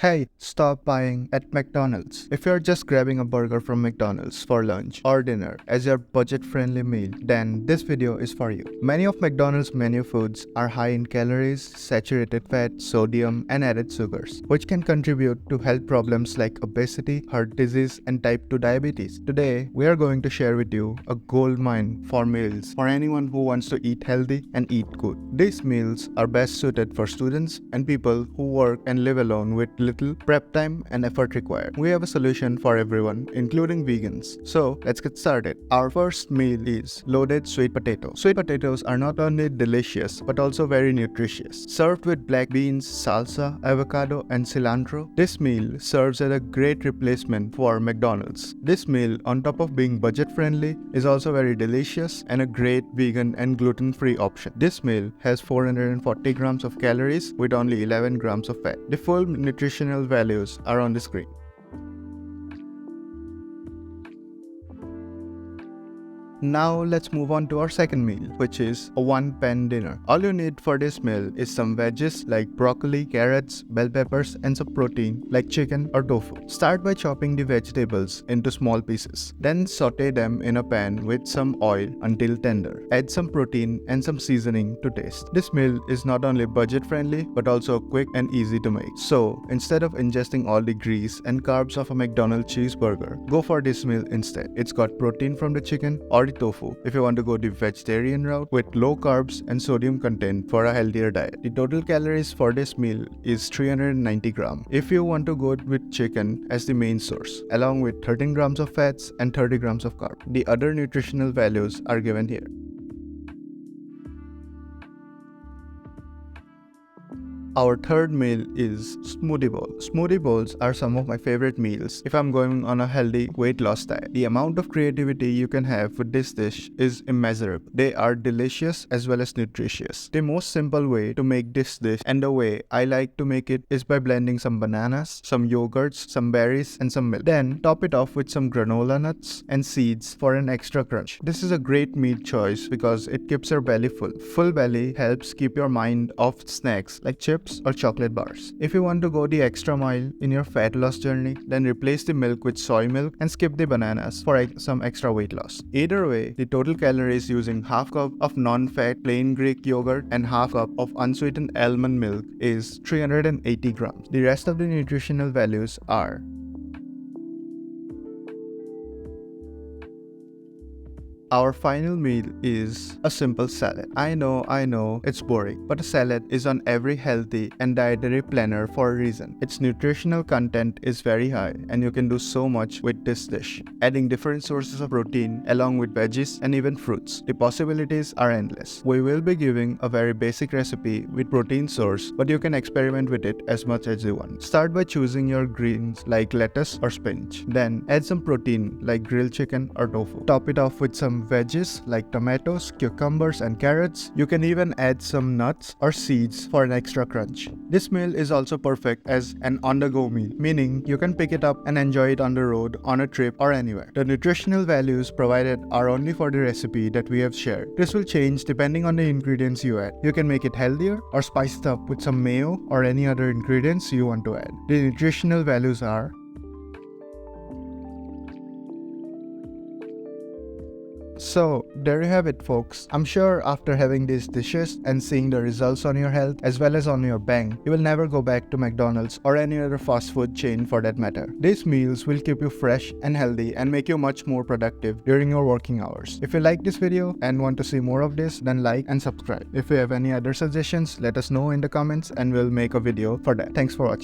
Hey, stop buying at McDonald's. If you're just grabbing a burger from McDonald's for lunch or dinner as your budget-friendly meal, then this video is for you. Many of McDonald's menu foods are high in calories, saturated fat, sodium, and added sugars, which can contribute to health problems like obesity, heart disease, and type 2 diabetes. Today, we are going to share with you a gold mine for meals for anyone who wants to eat healthy and eat good. These meals are best suited for students and people who work and live alone with little prep time and effort required. We have a solution for everyone, including vegans. So let's get started. Our first meal is loaded sweet potato. Sweet potatoes are not only delicious but also very nutritious. Served with black beans, salsa, avocado, and cilantro, this meal serves as a great replacement for McDonald's. This meal, on top of being budget friendly, is also very delicious and a great vegan and gluten-free option. This meal has 440 grams of calories with only 11 grams of fat. The full nutritional values are on the screen. Now let's move on to our second meal, which is a one-pan dinner. All you need for this meal is some veggies like broccoli, carrots, bell peppers, and some protein like chicken or tofu. Start by chopping the vegetables into small pieces. Then saute them in a pan with some oil until tender. Add some protein and some seasoning to taste. This meal is not only budget-friendly but also quick and easy to make. So instead of ingesting all the grease and carbs of a McDonald's cheeseburger, go for this meal instead. It's got protein from the chicken or tofu if you want to go the vegetarian route with low carbs and sodium content for a healthier diet. The total calories for this meal is 390 grams if you want to go with chicken as the main source, along with 13 grams of fats and 30 grams of carbs. The other nutritional values are given here. Our third meal is smoothie bowl. Smoothie bowls are some of my favorite meals if I'm going on a healthy weight loss diet. The amount of creativity you can have with this dish is immeasurable. They are delicious as well as nutritious. The most simple way to make this dish, and the way I like to make it, is by blending some bananas, some yogurts, some berries, and some milk. Then top it off with some granola nuts and seeds for an extra crunch. This is a great meal choice because it keeps your belly full. Full belly helps keep your mind off snacks like chips or chocolate bars. If you want to go the extra mile in your fat loss journey, then replace the milk with soy milk and skip the bananas for some extra weight loss. Either way, the total calories using half cup of non-fat plain Greek yogurt and half cup of unsweetened almond milk is 380 grams. The rest of the nutritional values are: our final meal is a simple salad. I know, it's boring, but a salad is on every healthy and dietary planner for a reason. Its nutritional content is very high and you can do so much with this dish, adding different sources of protein along with veggies and even fruits. The possibilities are endless. We will be giving a very basic recipe with protein source, but you can experiment with it as much as you want. Start by choosing your greens like lettuce or spinach. Then add some protein like grilled chicken or tofu. Top it off with some veggies like tomatoes, cucumbers, and carrots. You can even add some nuts or seeds for an extra crunch. This meal is also perfect as an on-the-go meal, meaning you can pick it up and enjoy it on the road, on a trip, or anywhere. The nutritional values provided are only for the recipe that we have shared. This will change depending on the ingredients you add. You can make it healthier or spice it up with some mayo or any other ingredients you want to add. The nutritional values are: so there you have it, folks. I'm sure after having these dishes and seeing the results on your health as well as on your bank, you will never go back to McDonald's or any other fast food chain for that matter. These meals will keep you fresh and healthy and make you much more productive during your working hours. If you like this video and want to see more of this, then like and subscribe. If you have any other suggestions, let us know in the comments and we'll make a video for that. Thanks for watching.